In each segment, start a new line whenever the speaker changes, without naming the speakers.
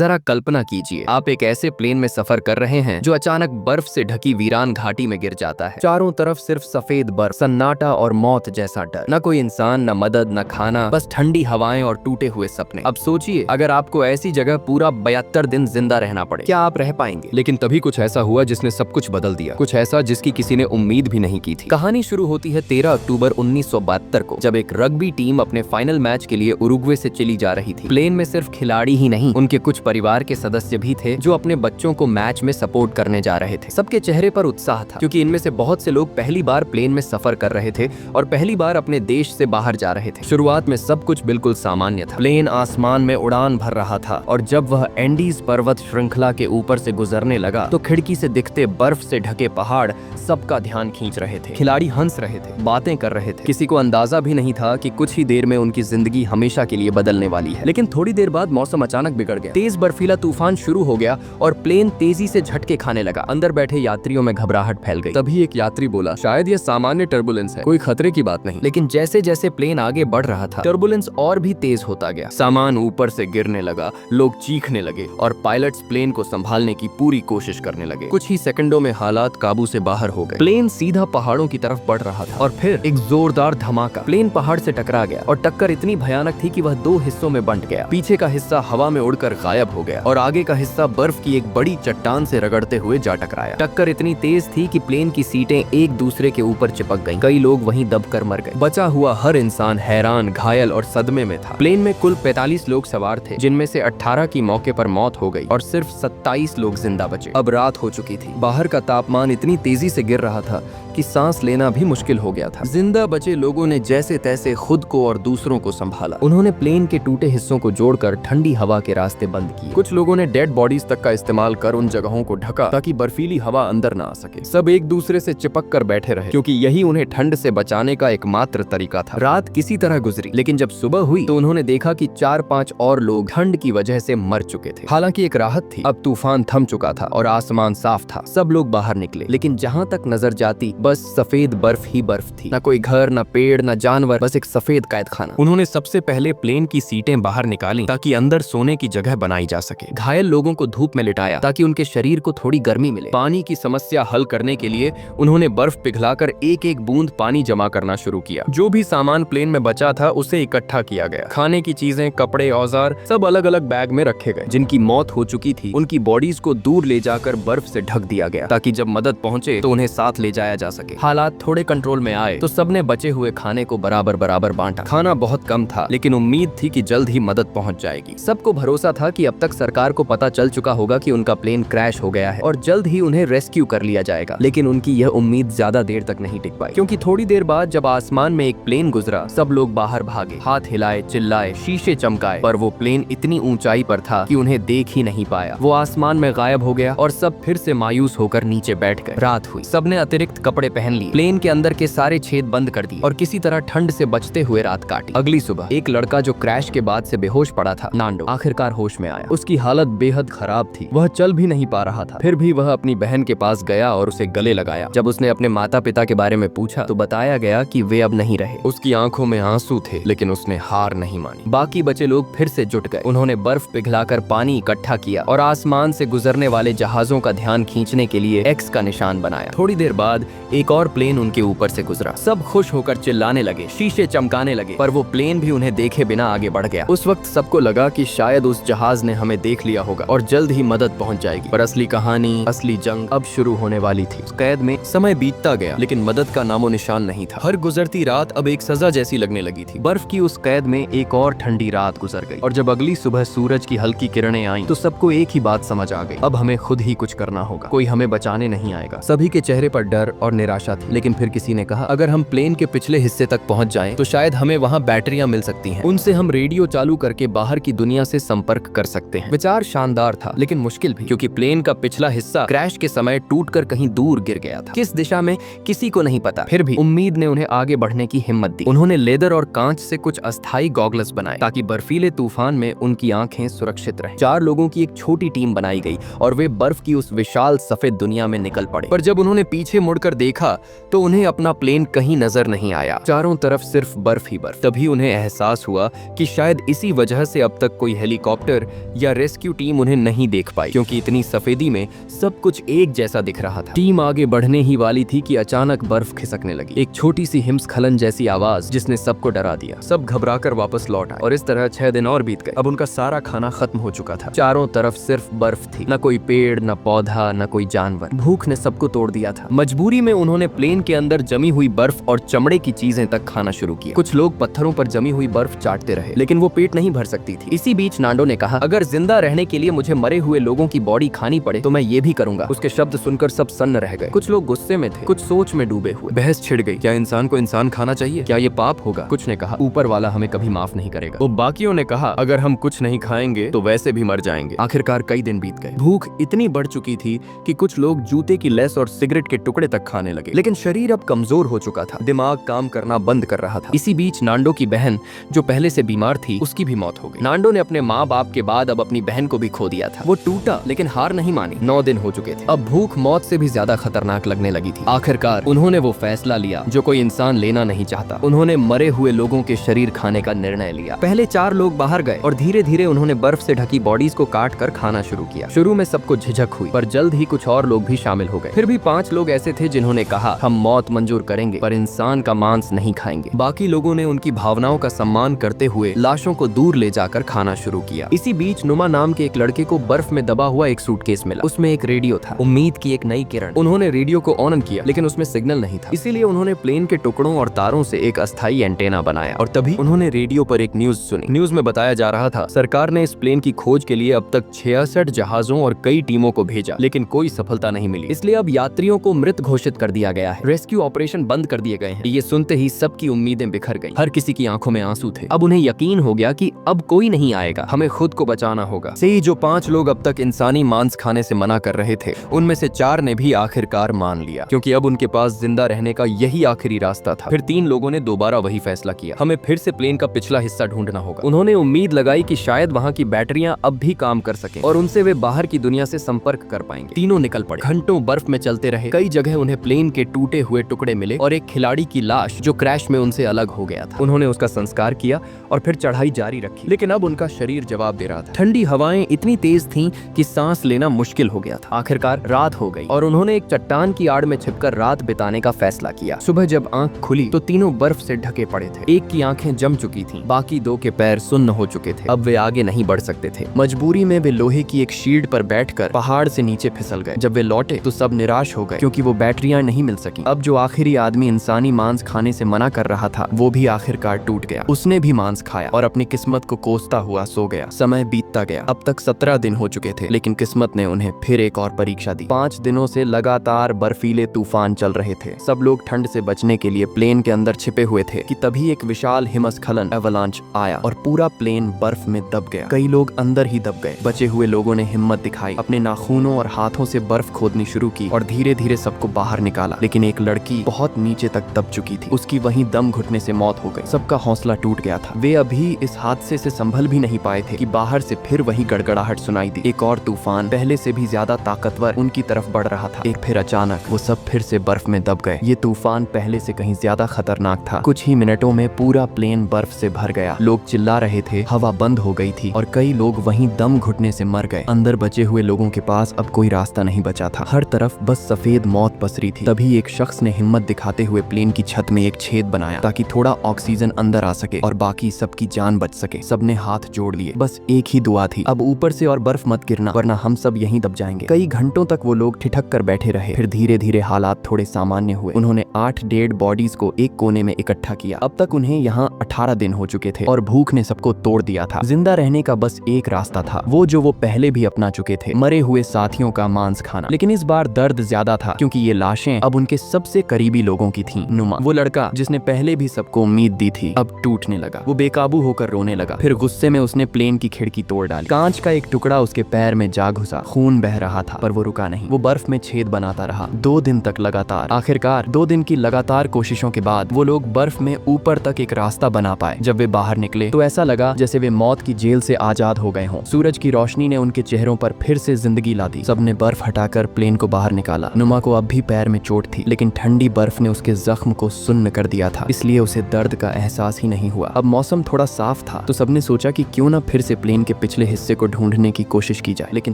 जरा कल्पना कीजिए, आप एक ऐसे प्लेन में सफर कर रहे हैं जो अचानक बर्फ से ढकी वीरान घाटी में गिर जाता है। चारों तरफ सिर्फ सफेद बर्फ, सन्नाटा और मौत जैसा डर। न कोई इंसान, न मदद, न खाना, बस ठंडी हवाएं और टूटे हुए सपने। अब सोचिए, अगर आपको ऐसी जगह पूरा 72 दिन जिंदा रहना पड़े, क्या आप रह पाएंगे? लेकिन तभी कुछ ऐसा हुआ जिसने सब कुछ बदल दिया, कुछ ऐसा जिसकी किसी ने उम्मीद भी नहीं की थी। कहानी शुरू होती है 13 अक्टूबर 1972 को, जब एक रग्बी टीम अपने फाइनल मैच के लिए उरुग्वे से चली जा रही थी। प्लेन में सिर्फ खिलाड़ी ही नहीं, उनके कुछ परिवार के सदस्य भी थे जो अपने बच्चों को मैच में सपोर्ट करने जा रहे थे। सबके चेहरे पर उत्साह था, क्योंकि इनमें से बहुत से लोग पहली बार प्लेन में सफर कर रहे थे और पहली बार अपने देश से बाहर जा रहे थे। शुरुआत में सब कुछ बिल्कुल सामान्य था। प्लेन आसमान में उड़ान भर रहा था और जब वह एंडीज पर्वत श्रृंखला के ऊपर से गुजरने लगा तो खिड़की से दिखते बर्फ से ढके पहाड़ सबका ध्यान खींच रहे थे। खिलाड़ी हंस रहे थे, बातें कर रहे थे। किसी को अंदाजा भी नहीं था कि कुछ ही देर में उनकी जिंदगी हमेशा के लिए बदलने वाली है। लेकिन थोड़ी देर बाद मौसम अचानक बिगड़ गया। तेज बर्फीला तूफान शुरू हो गया और प्लेन तेजी से झटके खाने लगा। अंदर बैठे यात्रियों में घबराहट फैल गई। तभी एक यात्री बोला, शायद यह सामान्य टर्बुलेंस है, कोई खतरे की बात नहीं। लेकिन जैसे जैसे प्लेन आगे बढ़ रहा था, टर्बुलेंस और भी तेज होता गया। सामान ऊपर से गिरने लगा, लोग चीखने लगे और पायलट्स प्लेन को संभालने की पूरी कोशिश करने लगे। कुछ ही सेकंडों में हालात काबू से बाहर हो गए। प्लेन सीधा पहाड़ों की तरफ बढ़ रहा था और फिर एक जोरदार धमाका। प्लेन पहाड़ से टकरा गया और टक्कर इतनी भयानक थी कि वह दो हिस्सों में बंट गया। पीछे का हिस्सा हवा में उड़कर गायब हो गया और आगे का हिस्सा बर्फ की एक बड़ी चट्टान से रगड़ते हुए जा टकराया। टक्कर इतनी तेज थी कि प्लेन की सीटें एक दूसरे के ऊपर चिपक गईं। कई लोग वहीं दबकर मर गए। बचा हुआ हर इंसान हैरान, घायल और सदमे में था। प्लेन में कुल 45 लोग सवार थे, जिनमें से 18 की मौके पर मौत हो गई और सिर्फ 27 लोग जिंदा बचे। अब रात हो चुकी थी। बाहर का तापमान इतनी तेजी से गिर रहा था कि सांस लेना भी मुश्किल हो गया था। जिंदा बचे लोगों ने जैसे तैसे खुद को और दूसरों को संभाला। उन्होंने प्लेन के टूटे हिस्सों को जोड़कर ठंडी हवा के रास्ते बंद किए। कुछ लोगों ने डेड बॉडीज तक का इस्तेमाल कर उन जगहों को ढका ताकि बर्फीली हवा अंदर न आ सके। सब एक दूसरे से चिपक कर बैठे रहे, क्योंकि यही उन्हें ठंड से बचाने का एकमात्र तरीका था। रात किसी तरह गुजरी, लेकिन जब सुबह हुई तो उन्होंने देखा कि 4-5 और लोग ठंड की वजह से मर चुके थे। हालांकि एक राहत थी, अब तूफान थम चुका था और आसमान साफ था। सब लोग बाहर निकले, लेकिन जहाँ तक नजर जाती बस सफेद बर्फ ही बर्फ थी। न कोई घर, न पेड़, न जानवर, बस एक सफेद कैदखाना। उन्होंने सबसे पहले प्लेन की सीटें बाहर निकाली ताकि अंदर सोने की जगह बनाई जा सके। घायल लोगों को धूप में लिटाया ताकि उनके शरीर को थोड़ी गर्मी मिले। पानी की समस्या हल करने के लिए उन्होंने बर्फ पिघलाकर एक एक बूंद पानी जमा करना शुरू किया। जो भी सामान प्लेन में बचा था उसे इकट्ठा किया गया। खाने की चीजें, कपड़े, औजार सब अलग अलग बैग में रखे गए। जिनकी मौत हो चुकी थी उनकी बॉडीज को दूर ले जाकर बर्फ से ढक दिया गया ताकि जब मदद पहुंचे तो उन्हें साथ ले जाया जा सके। हालात थोड़े कंट्रोल में आए तो सबने बचे हुए खाने को बराबर बराबर बांटा। खाना बहुत कम था, लेकिन उम्मीद थी कि जल्द ही मदद पहुंच जाएगी। सबको भरोसा था कि अब तक सरकार को पता चल चुका होगा कि उनका प्लेन क्रैश हो गया है और जल्द ही उन्हें रेस्क्यू कर लिया जाएगा। लेकिन उनकी यह उम्मीद ज्यादा देर तक नहीं टिक पाई, क्योंकि थोड़ी देर बाद जब आसमान में एक प्लेन गुजरा, सब लोग बाहर भागे, हाथ हिलाए, चिल्लाए, शीशे चमकाए, पर वो प्लेन इतनी ऊंचाई पर था कि उन्हें देख ही नहीं पाया। वो आसमान में गायब हो गया और सब फिर से मायूस होकर नीचे बैठ गए। रात हुई, सबने अतिरिक्त कपड़े पहन लिए, प्लेन के अंदर के सारे छेद बंद कर दिए और किसी तरह ठंड से बचते हुए रात काटी। अगली सुबह एक लड़का जो क्रैश के बाद से बेहोश पड़ा था, नांडो, आखिरकार होश में आया। उसकी हालत बेहद खराब थी, वह चल भी नहीं पा रहा था। फिर भी वह अपनी बहन के पास गया और उसे गले लगाया। जब उसने अपने माता पिता के बारे में पूछा तो बताया गया कि वे अब नहीं रहे। उसकी आंखों में आंसू थे, लेकिन उसने हार नहीं मानी। बाकी बचे लोग फिर से जुट गए। उन्होंने बर्फ पिघलाकर पानी इकट्ठा किया और आसमान से गुजरने वाले जहाजों का ध्यान खींचने के लिए एक्स का निशान बनाया। थोड़ी देर बाद एक और प्लेन उनके ऊपर से गुजरा। सब खुश होकर चिल्लाने लगे, शीशे चमकाने लगे, पर वो प्लेन भी उन्हें देखे बिना आगे बढ़ गया। उस वक्त सबको लगा कि शायद उस जहाज ने हमें देख लिया होगा और जल्द ही मदद पहुंच जाएगी। पर असली कहानी, असली जंग अब शुरू होने वाली थी। कैद में समय बीतता गया, लेकिन मदद का नामो निशान नहीं था। हर गुजरती रात अब एक सजा जैसी लगने लगी थी। बर्फ की उस कैद में एक और ठंडी रात गुजर गई और जब अगली सुबह सूरज की हल्की किरणें आईं तो सबको एक ही बात समझ आ गई, अब हमें खुद ही कुछ करना होगा। कोई हमें बचाने नहीं आएगा। सभी के चेहरे पर डर और निराशा थी, लेकिन फिर किसी ने कहा, अगर हम प्लेन के पिछले हिस्से तक पहुंच जाएं तो शायद हमें वहां बैटरियां मिल सकती हैं। उनसे हम रेडियो चालू करके बाहर की दुनिया से संपर्क कर सकते हैं। विचार शानदार था, लेकिन मुश्किल भी, क्योंकि प्लेन का पिछला हिस्सा क्रैश के समय टूटकर कहीं दूर गिर गया था। किस दिशा में किसी को नहीं पता। फिर भी उम्मीद ने उन्हें आगे बढ़ने की हिम्मत दी। उन्होंने लेदर और कांच से कुछ अस्थायी गॉगल्स बनाए ताकि बर्फीले तूफान में उनकी आंखें सुरक्षित रहें। 4 लोगों की एक छोटी टीम बनाई गई और वे बर्फ की उस विशाल सफेद दुनिया में निकल पड़े। पर जब उन्होंने पीछे मुड़कर देखा तो उन्हें अपना प्लेन कहीं नजर नहीं आया। चारों तरफ सिर्फ बर्फ ही बर्फ। तभी उन्हें एहसास हुआ कि शायद इसी वजह से अब तक कोई हेलीकॉप्टर या रेस्क्यू टीम उन्हें नहीं देख पाई, क्योंकि इतनी सफेदी में सब कुछ एक जैसा दिख रहा था। टीम आगे बढ़ने ही वाली थी कि अचानक बर्फ खिसकने लगी। एक छोटी सी हिमस्खलन जैसी आवाज जिसने सबको डरा दिया। सब घबराकर वापस लौट आए और इस तरह 6 दिन और बीत गए। अब उनका सारा खाना खत्म हो चुका था। चारों तरफ सिर्फ बर्फ थी, न कोई पेड़, न पौधा, न कोई जानवर। भूख ने सबको तोड़ दिया था। मजबूरी में उन्होंने प्लेन के अंदर जमी हुई बर्फ और चमड़े की चीजें तक खाना शुरू किया। कुछ लोग पत्थरों पर जमी हुई बर्फ चाटते रहे, लेकिन वो पेट नहीं भर सकती थी। इसी बीच नांडो ने कहा, अगर जिंदा रहने के लिए मुझे मरे हुए लोगों की बॉडी खानी पड़े तो मैं ये भी करूंगा। उसके शब्द सुनकर सब सन्न रह गए। कुछ लोग गुस्से में थे, कुछ सोच में डूबे हुए। बहस छिड़ गई, क्या इंसान को इंसान खाना चाहिए? क्या ये पाप होगा? कुछ ने कहा, ऊपर वाला हमें कभी माफ नहीं करेगा। वो बाकियों ने कहा, अगर हम कुछ नहीं खाएंगे तो वैसे भी मर जाएंगे। आखिरकार कई दिन बीत गए। भूख इतनी बढ़ चुकी थी कि कुछ लोग जूते की लेस और सिगरेट के टुकड़े तक खाने लगे, लेकिन शरीर अब कमजोर हो चुका था। दिमाग काम करना बंद कर रहा था। इसी बीच नांडो की बहन, जो पहले से बीमार थी, उसकी भी मौत हो गई। नांडो ने अपने माँ बाप के बाद अब अपनी बहन को भी खो दिया था। वो टूटा लेकिन हार नहीं मानी। 9 दिन हो चुके थे। अब भूख मौत से भी ज्यादा खतरनाक लगने लगी थी। आखिरकार उन्होंने वो फैसला लिया जो कोई इंसान लेना नहीं चाहता। उन्होंने मरे हुए लोगों के शरीर खाने का निर्णय लिया। पहले 4 लोग बाहर गए और धीरे धीरे उन्होंने बर्फ से ढकी बॉडीज को काट कर खाना शुरू किया। शुरू में सबको झिझक हुई, पर जल्द ही कुछ और लोग भी शामिल हो गए। फिर भी 5 लोग ऐसे थे जिन्होंने कहा, हम मौत मंजूर करेंगे पर इंसान का मांस नहीं खाएंगे। बाकी लोगों ने उनकी भावनाओं का सम्मान करते हुए लाशों को दूर ले जाकर खाना शुरू किया। इसी बीच नुमा नाम के एक लड़के को बर्फ में दबा हुआ एक सूटकेस मिला। उसमें एक रेडियो था, उम्मीद की एक नई किरण। उन्होंने रेडियो को ऑन किया, लेकिन उसमें सिग्नल नहीं था। इसीलिए उन्होंने प्लेन के टुकड़ों और तारों से एक अस्थायी एंटेना बनाया और तभी उन्होंने रेडियो पर एक न्यूज सुनी। न्यूज में बताया जा रहा था, सरकार ने इस प्लेन की खोज के लिए अब तक 66 जहाजों और कई टीमों को भेजा, लेकिन कोई सफलता नहीं मिली। इसलिए अब यात्रियों को मृत घोषित कर दिया गया है। रेस्क्यू ऑपरेशन बंद कर दिए गए हैं। ये सुनते ही सबकी उम्मीदें बिखर गई। हर किसी की आंखों में आंसू थे। अब उन्हें यकीन हो गया कि अब कोई नहीं आएगा, हमें खुद को बचाना होगा। से ही जो 5 लोग अब तक इंसानी मांस खाने से मना कर रहे थे, उनमें से 4 ने भी आखिरकार मान लिया, क्योंकि अब उनके पास जिंदा रहने का यही आखिरी रास्ता था। फिर 3 लोगों ने दोबारा वही फैसला किया, हमें फिर से प्लेन का पिछला हिस्सा ढूंढना होगा। उन्होंने उम्मीद लगाई कि शायद वहाँ की बैटरियां अब भी काम कर सकें और उनसे वे बाहर की दुनिया से संपर्क कर पाएंगे। तीनों निकल पड़े। घंटों बर्फ में चलते रहे। कई जगह उन्हें प्लेन के टूटे हुए टुकड़े मिले और एक खिलाड़ी की लाश जो क्रैश में उनसे अलग हो गया था। उन्होंने उसका संस्कार किया और फिर चढ़ाई जारी रखी, लेकिन अब उनका शरीर जवाब दे रहा था। ठंडी हवाएं इतनी तेज थीं कि सांस लेना मुश्किल हो गया था। आखिरकार रात हो गई और उन्होंने एक चट्टान की आड़ में छिपकर रात बिताने का फैसला किया। सुबह जब आंख खुली तो तीनों बर्फ से ढके पड़े थे। एक की आंखें जम चुकी थीं, बाकी 2 के पैर सुन्न हो चुके थे। अब वे आगे नहीं बढ़ सकते थे। मजबूरी में वे लोहे की एक शील्ड पर बैठकर पहाड़ से नीचे फिसल गए। जब वे लौटे तो सब निराश हो गए, क्योंकि वो बैटरियां नहीं मिल सकी। अब जो आखिरी आदमी इंसानी मांस खाने से मना कर रहा था, वो भी आखिरकार टूट गया। उसने भी मांस खाया और अपनी किस्मत को कोसता हुआ सो गया। समय बीतता गया। अब तक 17 दिन हो चुके थे, लेकिन किस्मत ने उन्हें फिर एक और परीक्षा दी। 5 दिनों से लगातार बर्फीले तूफान चल रहे थे। सब लोग ठंड से बचने के लिए प्लेन के अंदर छिपे हुए थे कि तभी एक विशाल हिमस्खलन एवलांच आया और पूरा प्लेन बर्फ में दब गया। कई लोग अंदर ही दब गए। बचे हुए लोगों ने हिम्मत दिखाई, अपने नाखूनों और हाथों से बर्फ खोदनी शुरू की और धीरे धीरे सबको बाहर निकाला। लेकिन एक लड़की बहुत नीचे तक दब चुकी थी। उसकी वहीं दम घुटने से मौत हो गई। सबका हौसला टूट गया था। वे अभी इस हादसे से संभल भी नहीं पाए थे कि बाहर से फिर वही गड़गड़ाहट सुनाई दी। एक और तूफान पहले से भी ज्यादा ताकतवर उनकी तरफ बढ़ रहा था। एक फिर अचानक वो सब फिर से बर्फ में दब गए। ये तूफान पहले से कहीं ज्यादा खतरनाक था। कुछ ही मिनटों में पूरा प्लेन बर्फ से भर गया। लोग चिल्ला रहे थे, हवा बंद हो गई थी और कई लोग वहीं दम घुटने से मर गए। अंदर बचे हुए लोगों के पास अब कोई रास्ता नहीं बचा था। हर तरफ बस सफेद मौत पसरी थी। तभी एक शख्स ने हिम्मत दिखाते हुए प्लेन की छत में एक छेद बनाया ताकि थोड़ा ऑक्सीजन अंदर आ सके और बाकी सबकी जान बच सके। सबने हाथ जोड़ लिए। बस एक ही दुआ थी, अब ऊपर से और बर्फ मत गिरना, वरना हम सब यहीं दब जाएंगे। कई घंटों तक वो लोग ठिठक कर बैठे रहे। फिर धीरे धीरे हालात थोड़े सामान्य हुए। उन्होंने 8 डेड बॉडीज को एक कोने में इकट्ठा किया। अब तक उन्हें यहाँ 18 दिन हो चुके थे और भूख ने सबको तोड़ दिया था। जिंदा रहने का बस एक रास्ता था, वो जो वो पहले भी अपना चुके थे, मरे हुए साथियों का मांस खाना। लेकिन इस बार दर्द ज्यादा था, क्योंकि ये लाशें अब उनके सबसे करीबी लोगों की थीं। नुमा, वो लड़का जिसने पहले भी सबको उम्मीद दी थी, अब टूटने लगा। वो बेकाबू होकर रोने लगा। फिर गुस्से में उसने प्लेन की खिड़की तोड़ डाली। कांच का एक टुकड़ा उसके पैर में जा घुसा। खून बह रहा था, पर वो रुका नहीं। वो बर्फ में छेद बनाता रहा 2 दिन तक लगातार। आखिरकार 2 दिन की लगातार कोशिशों के बाद वो लोग बर्फ में ऊपर तक एक रास्ता बना पाए। जब वे बाहर निकले तो ऐसा लगा जैसे वे मौत की जेल से आजाद हो गए हों। सूरज की रोशनी ने उनके चेहरों पर फिर से जिंदगी ला दी। सबने बर्फ हटाकर प्लेन को बाहर निकाला। नुमा को अब भी पैर में चोट थी, लेकिन ठंडी बर्फ ने उसके जख्म को सुन्न कर दिया था, इसलिए उसे दर्द का एहसास ही नहीं हुआ। अब मौसम थोड़ा साफ था तो सबने सोचा कि क्यों ना फिर से प्लेन के पिछले हिस्से को ढूंढने की कोशिश की जाए, लेकिन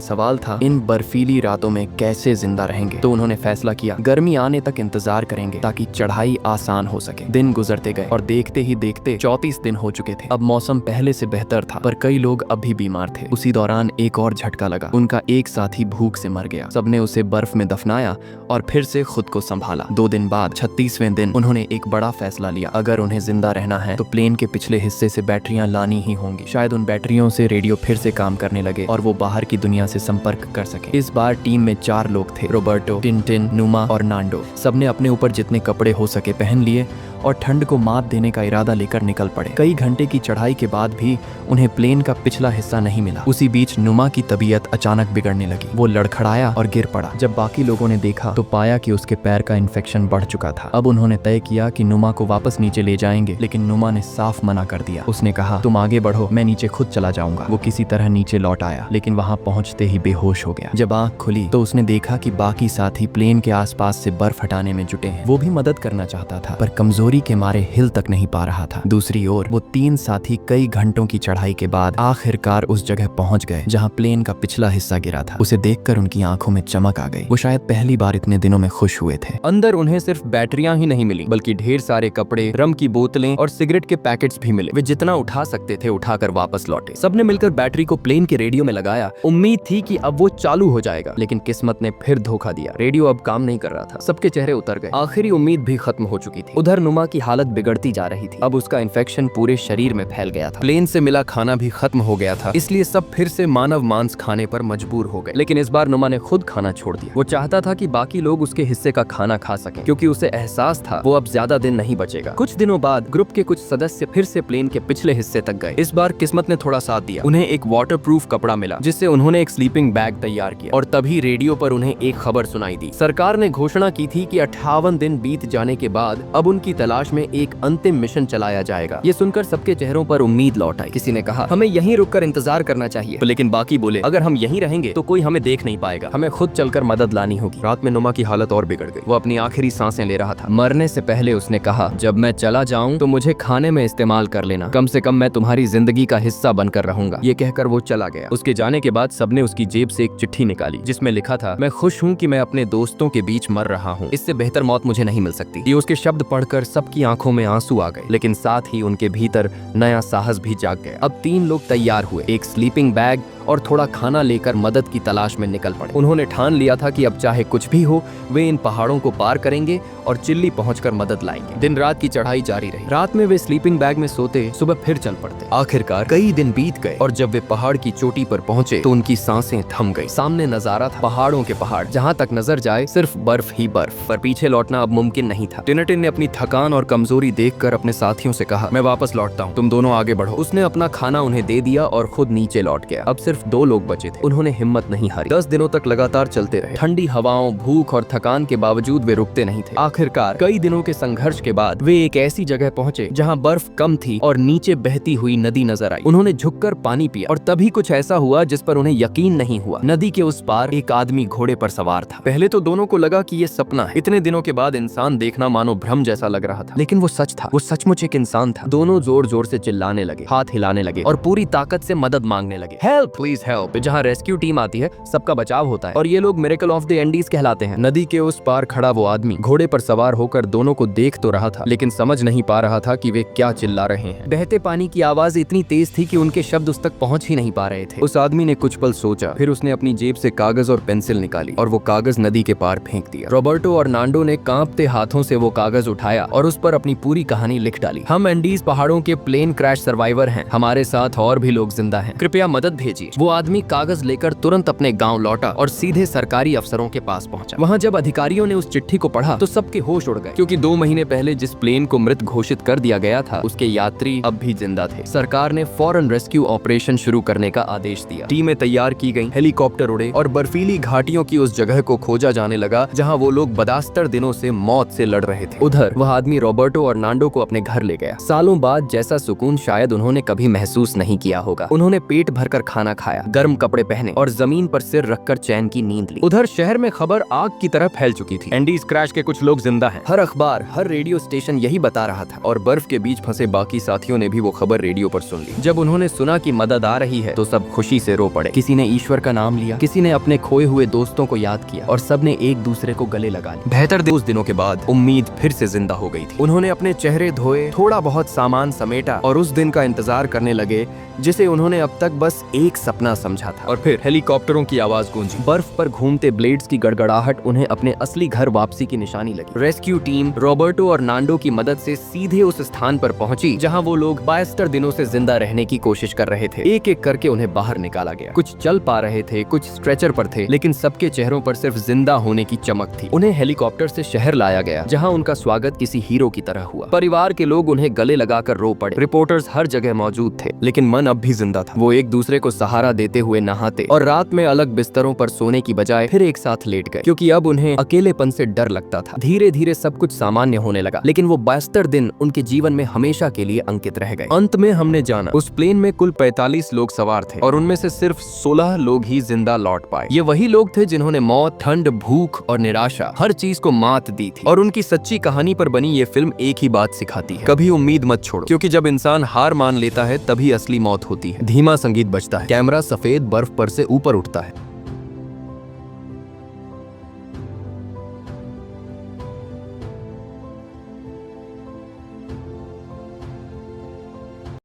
सवाल था इन बर्फीली रातों में कैसे जिंदा रहेंगे। तो उन्होंने फैसला किया गर्मी आने तक इंतजार करेंगे ताकि चढ़ाई आसान हो सके। दिन गुजरते गए और देखते ही देखते 34 दिन हो चुके थे। अब मौसम पहले से बेहतर था, पर कई लोग अब भी बीमार थे। उसी दौरान एक और झटका लगा, उनका एक साथी भूख से मर गया। सबने उसे बर्फ में दफनाया और फिर से खुद को संभाला। 2 दिन बाद 36वें दिन उन्होंने एक बड़ा फैसला लिया, अगर उन्हें जिंदा रहना है तो प्लेन के पिछले हिस्से से बैटरियां लानी ही होंगी। शायद उन बैटरियों से रेडियो फिर से काम करने लगे और वो बाहर की दुनिया से संपर्क कर सके। इस बार टीम में 4 लोग थे, रोबर्टो, टिनटिन, नुमा और नांडो। सबने अपने ऊपर जितने कपड़े हो सके पहन लिए और ठंड को मात देने का इरादा लेकर निकल पड़े। कई घंटे की चढ़ाई के बाद भी उन्हें प्लेन का पिछला हिस्सा नहीं मिला। उसी बीच नुमा की तबीयत अचानक बिगड़ने लगी। वो लड़खड़ाया और गिर पड़ा। जब बाकी लोगों ने देखा तो पाया कि उसके पैर का इन्फेक्शन बढ़ चुका था। अब उन्होंने तय किया कि नुमा को वापस नीचे ले जाएंगे, लेकिन नुमा ने साफ मना कर दिया। उसने कहा तुम आगे बढ़ो, मैं नीचे खुद चला जाऊंगा। वो किसी तरह नीचे लौट आया, लेकिन वहां पहुंचते ही बेहोश हो गया। जब आंख खुली तो उसने देखा कि बाकी साथी प्लेन के आसपास से बर्फ हटाने में जुटे हैं। वो भी मदद करना चाहता था, पर कमजोरी के मारे हिल तक नहीं पा रहा था। दूसरी ओर वो 3 साथी कई घंटों की चढ़ाई के बाद आखिरकार उस जगह पहुंच गए जहां प्लेन का पिछला हिस्सा गिरा था। उसे देखकर उनकी आंखों में चमक आ गई। वो शायद पहली बार इतने दिनों में खुश हुए थे। अंदर उन्हें सिर्फ बैटरियां ही नहीं मिली, बल्कि ढेर सारे कपड़े, रम की बोतलें और सिगरेट के पैकेट्स भी मिले। वे जितना उठा सकते थे उठाकर वापस लौटे। सबने मिलकर बैटरी को प्लेन के रेडियो में लगाया। उम्मीद थी कि अब वो चालू हो जाएगा, लेकिन किस्मत ने फिर धोखा दिया। रेडियो अब काम नहीं कर रहा था। सबके चेहरे उतर गए। आखिरी उम्मीद भी खत्म हो चुकी थी। उधर नुमा की हालत बिगड़ती जा रही थी। अब उसका इन्फेक्शन पूरे शरीर में फैल गया था। प्लेन से मिला खाना भी खत्म हो गया था, इसलिए सब फिर से मानव मांस खाने पर मजबूर हो गए। लेकिन इस बार नुमा ने खुद खाना छोड़ दिया। वो चाहता था कि बाकी लोग उसके हिस्से का खाना खा सकें, क्योंकि उसे एहसास था वो अब ज्यादा दिन नहीं बचेगा। कुछ दिनों बाद ग्रुप के कुछ सदस्य फिर से प्लेन के पिछले हिस्से तक गए। इस बार किस्मत ने थोड़ा साथ दिया। उन्हें एक वाटरप्रूफ कपड़ा मिला, जिससे उन्होंने एक स्लीपिंग बैग तैयार किया। और तभी रेडियो पर उन्हें एक खबर सुनाई दी। सरकार ने घोषणा की थी कि 58 दिन बीत जाने के बाद अब उनकी तलाश में एक अंतिम मिशन चलाया जाएगा। ये सुनकर सबके चेहरों पर उम्मीद लौट आई। किसी ने कहा हमें यहीं रुककर इंतजार करना चाहिए, लेकिन बाकी बोले अगर हम यहीं रहेंगे तो कोई हमें देख नहीं पाएगा, हमें खुद चलकर मदद लानी होगी। रात में नुमा की हालत और बिगड़ गई। वो अपनी आखिरी सांसें ले रहा था। मरने से पहले उसने कहा जब मैं चला जाऊं तो मुझे खाने में इस्तेमाल कर लेना, कम से कम मैं तुम्हारी जिंदगी का हिस्सा बनकर रहूंगा। ये कहकर वो चला गया। उसके जाने के बाद सबने उसकी जेब से एक चिट्ठी निकाली, जिसमें लिखा था मैं खुश हूँ कि मैं अपने दोस्तों के बीच मर रहा हूँ, इससे बेहतर मौत मुझे नहीं मिल सकती। ये उसके शब्द पढ़कर सबकी आंखों में आंसू आ गए, लेकिन साथ ही उनके भीतर नया साहस भी जाग गया। अब 3 लोग तैयार हुए, एक स्लीपिंग बैग और थोड़ा खाना लेकर मदद की तलाश में निकल पड़े। उन्होंने ठान लिया था कि अब चाहे कुछ भी हो वे इन पहाड़ों को पार करेंगे और चिल्ली पहुंचकर मदद लाएंगे। दिन रात की चढ़ाई जारी रही। रात में वे स्लीपिंग बैग में सोते, सुबह फिर चल पड़ते। आखिरकार कई दिन बीत गए और जब वे पहाड़ की चोटी पर पहुंचे तो उनकी सांसें थम गई। सामने नजारा था पहाड़ों के पहाड़, जहाँ तक नजर जाए सिर्फ बर्फ ही बर्फ। पर पीछे लौटना अब मुमकिन नहीं था। टिनटिन ने अपनी थकान और कमजोरी देखकर अपने साथियों से कहा मैं वापस लौटता हूँ, तुम दोनों आगे बढ़ो। उसने अपना खाना उन्हें दे दिया और खुद नीचे लौट गया। अब सिर्फ 2 लोग बचे थे। उन्होंने हिम्मत नहीं हारी। 10 दिनों तक लगातार चलते रहे। ठंडी हवाओं, भूख और थकान के बावजूद वे रुकते नहीं थे। आखिरकार कई दिनों के संघर्ष के बाद वे एक ऐसी जगह पहुंचे जहां बर्फ कम थी और नीचे बहती हुई नदी नजर आई। उन्होंने झुककर पानी पिया और तभी कुछ ऐसा हुआ जिस पर उन्हें यकीन नहीं हुआ। नदी के उस पार एक आदमी घोड़े पर सवार था। पहले तो दोनों को लगा कि ये सपना है। इतने दिनों के बाद इंसान देखना मानो भ्रम जैसा लग रहा था, लेकिन वो सच था। वो सचमुच एक इंसान था। दोनों जोर जोर से चिल्लाने लगे, हाथ हिलाने लगे और पूरी ताकत से मदद मांगने लगे। Help please help. जहाँ रेस्क्यू टीम आती है सबका बचाव होता है और ये लोग मिरेकल ऑफ द एंडीज कहलाते हैं। नदी के उस पार खड़ा वो आदमी घोड़े पर सवार होकर दोनों को देख तो रहा था, लेकिन समझ नहीं पा रहा था कि वे क्या चिल्ला रहे हैं। बहते पानी की आवाज इतनी तेज थी कि उनके शब्द उस तक पहुंच ही नहीं पा रहे थे। उस आदमी ने कुछ पल सोचा, फिर उसने अपनी जेब से कागज और पेंसिल निकाली और वो कागज नदी के पार फेंक दिया। रॉबर्टो और नांडो ने कांपते हाथों से वो कागज उठाया और उस पर अपनी पूरी कहानी लिख डाली। हम एंडीज पहाड़ों के प्लेन क्रैश सर्वाइवर हैं, हमारे साथ और भी लोग जिंदा हैं, कृपया मदद भेजिए। वो आदमी कागज लेकर तुरंत अपने गांव लौटा और सीधे सरकारी अफसरों के पास पहुंचा। वहां जब अधिकारियों ने उस चिट्ठी को पढ़ा तो सबके होश उड़ गए, क्योंकि 2 महीने पहले जिस प्लेन को मृत घोषित कर दिया गया था उसके यात्री अब भी जिंदा थे। सरकार ने फौरन रेस्क्यू ऑपरेशन शुरू करने का आदेश दिया। टीमें तैयार की गईं, हेलीकॉप्टर उड़े और बर्फीली घाटियों की उस जगह को खोजा जाने लगा जहां वो लोग बदास्तर दिनों से मौत से लड़ रहे थे। उधर वह आदमी रॉबर्टो और नांडो को अपने घर ले गया। सालों बाद जैसा सुकून शायद उन्होंने कभी महसूस नहीं किया होगा। उन्होंने पेट भरकर खाना खाया, गर्म कपड़े पहने और जमीन पर सिर रखकर चैन की नींद ली। उधर शहर में खबर आग की तरह फैल चुकी थी। एंडीज क्रैश के कुछ लोग जिंदा हैं। हर अखबार, हर रेडियो स्टेशन यही बता रहा था और बर्फ के बीच फंसे बाकी साथियों ने भी वो खबर रेडियो पर सुन ली। जब उन्होंने सुना कि मदद आ रही है तो सब खुशी से रो पड़े। किसी ने ईश्वर का नाम लिया, किसी ने अपने खोए हुए दोस्तों को याद किया और सबने एक दूसरे को गले लगा लिया। बेहतर उस दिनों के बाद उम्मीद फिर से जिंदा हो गई थी। उन्होंने अपने चेहरे धोए, थोड़ा बहुत सामान समेटा और उस दिन का इंतजार करने लगे जिसे उन्होंने अब तक बस एक सपना समझा था। और फिर हेलीकॉप्टरों की आवाज गूंजी। बर्फ पर घूमते ब्लेड्स की गड़गड़ाहट उन्हें अपने असली घर वापसी की निशानी लगी। रेस्क्यू टीम रॉबर्टो और नांडो की मदद से सीधे उस स्थान पर पहुंची जहां वो लोग 72 दिनों से जिंदा रहने की कोशिश कर रहे थे। एक एक करके उन्हें बाहर निकाला गया। कुछ चल पा रहे थे, कुछ स्ट्रेचर पर थे, लेकिन सबके चेहरों पर सिर्फ जिंदा होने की चमक थी। उन्हें हेलीकॉप्टर से शहर लाया गया जहां उनका स्वागत किसी हीरो की तरह हुआ। परिवार के लोग उन्हें गले लगाकर रो पड़े। रिपोर्टर्स हर जगह मौजूद थे, लेकिन मन अब भी जिंदा था। वो एक दूसरे को सहारा देते हुए नहाते और रात में अलग बिस्तरों पर सोने की बजाय फिर एक साथ लेट गए, क्योंकि अब उन्हें अकेलेपन से डर लगता था। धीरे धीरे सब कुछ सामान्य होने लगा, लेकिन वो 72 दिन उनके जीवन में हमेशा के लिए अंकित रह गए। अंत में हमने जाना उस प्लेन में कुल 45 लोग सवार थे और उनमें से सिर्फ 16 लोग ही जिंदा लौट पाए। ये वही लोग थे जिन्होंने मौत, ठंड, भूख और निराशा हर चीज को मात दी थी। और उनकी सच्ची कहानी पर बनी ये फिल्म एक ही बात सिखाती है, कभी उम्मीद मत छोड़ो, क्योंकि जब इंसान हार मान लेता है तभी असली मौत होती है। धीमा संगीत बजता है, कैमरा सफेद बर्फ पर से ऊपर उठता है।